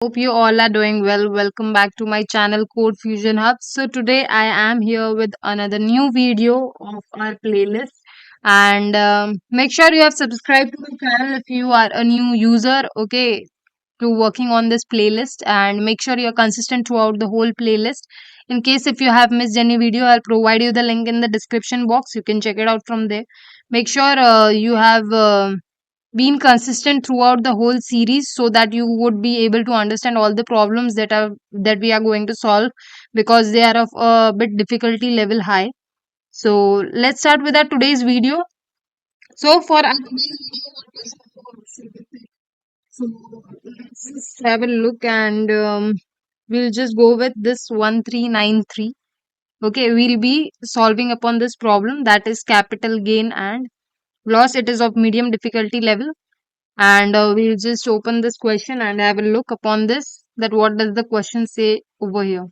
Hope you all are doing well. Welcome back to my channel Code Fusion Hub. So today I am here with another new video of our playlist, and make sure you have subscribed to my channel if you are a new user. Okay, to working on this playlist, and make sure you're consistent throughout the whole playlist. In case if you have missed any video, I'll provide you the link in the description box. You can check it out from there. Make sure you have been consistent throughout the whole series so that you would be able to understand all the problems that we are going to solve, because they are of a bit difficulty level high. So let's start with our today's video. So for our today's video, what is the so let's just have a look, and we'll just go with this 1393. Okay, we'll be solving upon this problem, that is capital gain and loss. It is of medium difficulty level, and we'll just open this question and have a look upon this, that what does the question say over here.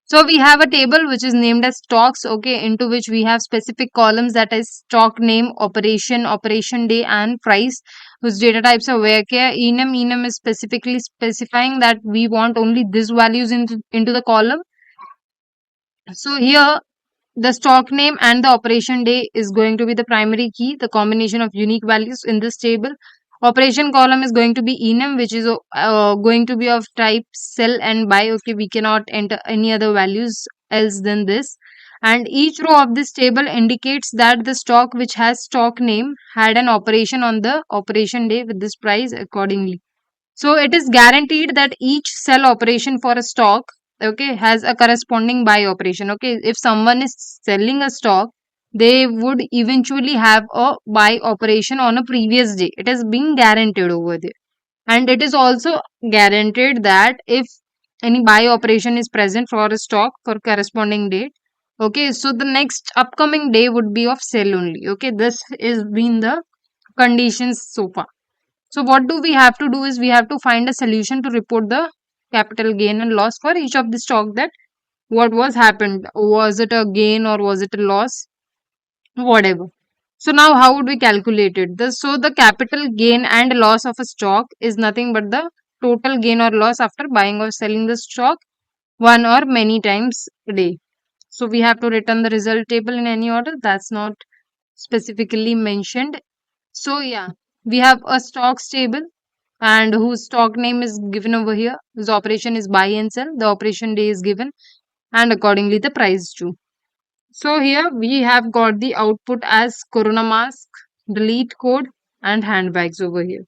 So we have a table which is named as stocks, okay, into which we have specific columns, that is stock name, operation, operation day, and price, whose data types are varchar. Enum is specifically specifying that we want only these values into the column. So here the stock name and the operation day is going to be the primary key, the combination of unique values in this table. Operation column is going to be enum, which is going to be of type sell and buy. Okay, we cannot enter any other values else than this. And each row of this table indicates that the stock which has stock name had an operation on the operation day with this price accordingly. So it is guaranteed that each sell operation for a stock, okay, has a corresponding buy operation. Okay, if someone is selling a stock, they would eventually have a buy operation on a previous day. It is being guaranteed over there. And it is also guaranteed that if any buy operation is present for a stock for corresponding date, okay, so the next upcoming day would be of sell only. Okay, this is been the conditions so far. So what do we have to do is we have to find a solution to report the capital gain and loss for each of the stock, that what was happened. Was it a gain or was it a loss? Whatever. So now how would we calculate it? So the capital gain and loss of a stock is nothing but the total gain or loss after buying or selling the stock one or many times a day. So we have to return the result table in any order. That's not specifically mentioned. So yeah, we have a stocks table, and whose stock name is given over here, whose operation is buy and sell. The operation day is given, and accordingly the price too. So here we have got the output as corona mask, delete code, and handbags over here.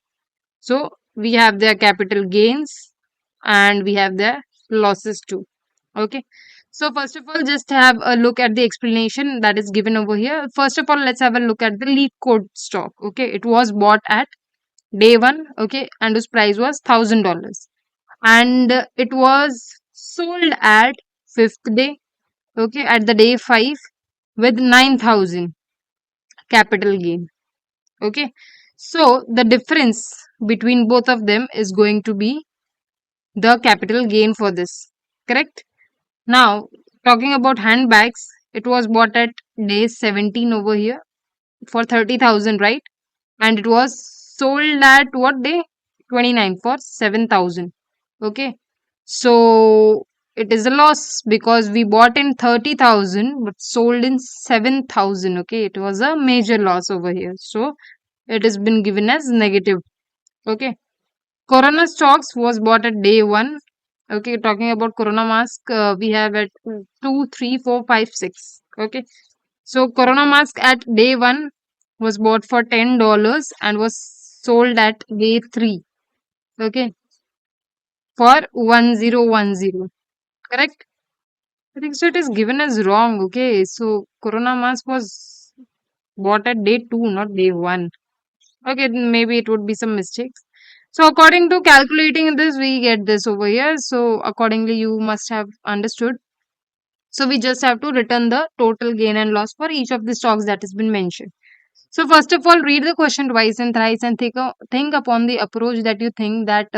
So we have their capital gains and we have their losses too. Okay. So first of all, just have a look at the explanation that is given over here. First of all, let's have a look at the lead code stock. Okay, it was bought at day one, okay, and whose price was $1,000, and it was sold at fifth day, okay, at the day 5 with 9,000 capital gain. Okay, so the difference between both of them is going to be the capital gain for this, correct? Now talking about handbags, it was bought at day 17 over here for 30,000, right? And it was sold at what day? 29 for 7,000. Okay, so it is a loss because we bought in 30,000 but sold in 7,000. Okay, it was a major loss over here, so it has been given as negative. Okay, corona stocks was bought at day 1. Okay, talking about corona mask, we have at 2, 3, 4, 5, 6. Okay, so corona mask at day 1 was bought for $10 and was sold at day 3. Okay, for 1010. Correct? I think so. It is given as wrong. Okay, so corona mask was bought at day 2, not day 1. Okay, then maybe it would be some mistakes. So according to calculating this, we get this over here. So accordingly, you must have understood. So we just have to return the total gain and loss for each of the stocks that has been mentioned. So first of all, read the question twice and thrice and think upon the approach that you think that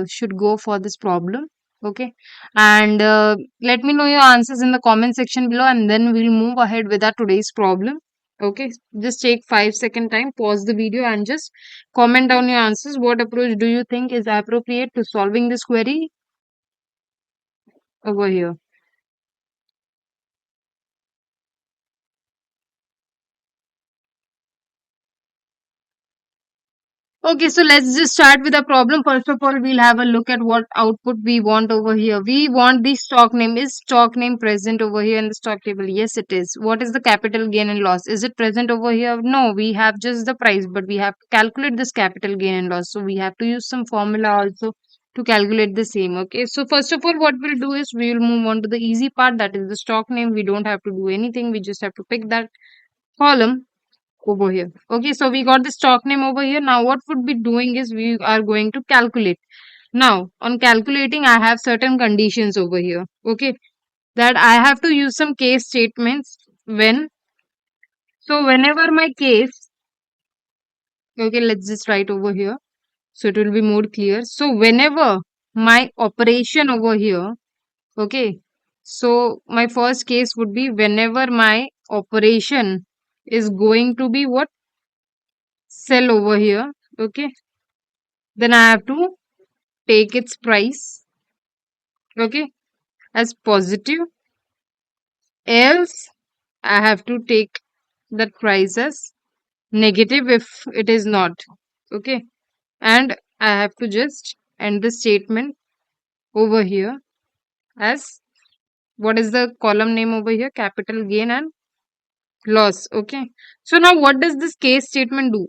should go for this problem. Okay, and let me know your answers in the comment section below, and then we'll move ahead with our today's problem. Okay, just take 5 second time, pause the video, and just comment down your answers. What approach do you think is appropriate to solving this query? over here. Okay, so let's just start with the problem. First of all, we'll have a look at what output we want over here. We want the stock name. Is stock name present over here in the stock table? Yes, it is. What is the capital gain and loss? Is it present over here? No, we have just the price, but we have to calculate this capital gain and loss. So we have to use some formula also to calculate the same. Okay, so first of all, what we'll do is we will move on to the easy part, that is the stock name. We don't have to do anything. We just have to pick that column over here. Okay, so we got the stock name over here. Now what would be doing is we are going to calculate. Now on calculating, I have certain conditions over here. Okay, that I have to use some case statements when. So whenever my case, okay, let's just write over here so it will be more clear. So whenever my operation over here, okay, so my first case would be whenever my operation is going to be what, sell over here. Okay, then I have to take its price, okay, as positive, else I have to take that price as negative if it is not, okay, and I have to just end the statement over here as, what is the column name over here, capital gain and loss. Okay, so now what does this case statement do?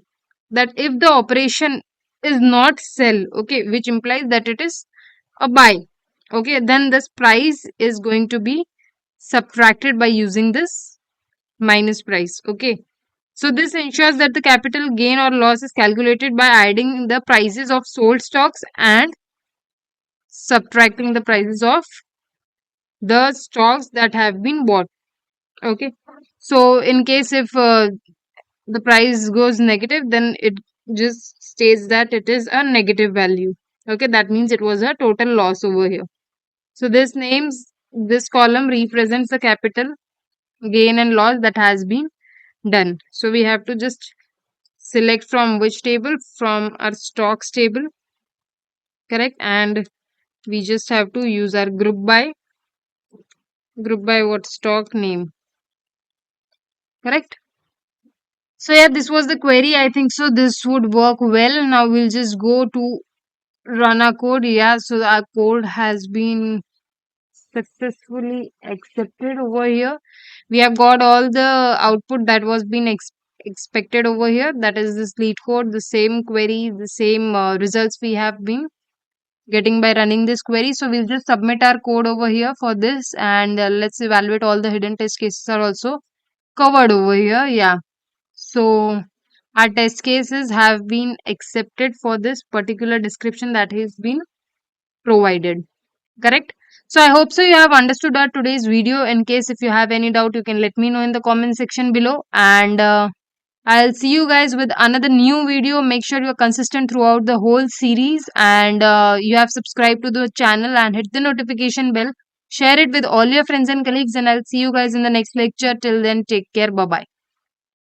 That if the operation is not sell, okay, which implies that it is a buy, okay, then this price is going to be subtracted by using this minus price. Okay, so this ensures that the capital gain or loss is calculated by adding the prices of sold stocks and subtracting the prices of the stocks that have been bought. Okay, so in case if the price goes negative, then it just states that it is a negative value. Okay, that means it was a total loss over here. So this column represents the capital gain and loss that has been done. So we have to just select from which table, from our stocks table, correct, and we just have to use our group by what, stock name, correct. So yeah, this was the query. I think so this would work well. Now we'll just go to run our code. Yeah, so our code has been successfully accepted over here. We have got all the output that was being expected over here, that is this lead code, the same query, the same results we have been getting by running this query. So we'll just submit our code over here for this, and let's evaluate all the hidden test cases are also covered over here. Yeah, so our test cases have been accepted for this particular description that has been provided, correct. So I hope so you have understood our today's video. In case if you have any doubt, you can let me know in the comment section below, and I'll see you guys with another new video. Make sure you're consistent throughout the whole series, and you have subscribed to the channel and hit the notification bell. Share it with all your friends and colleagues, and I'll see you guys in the next lecture. Till then, take care. Bye bye.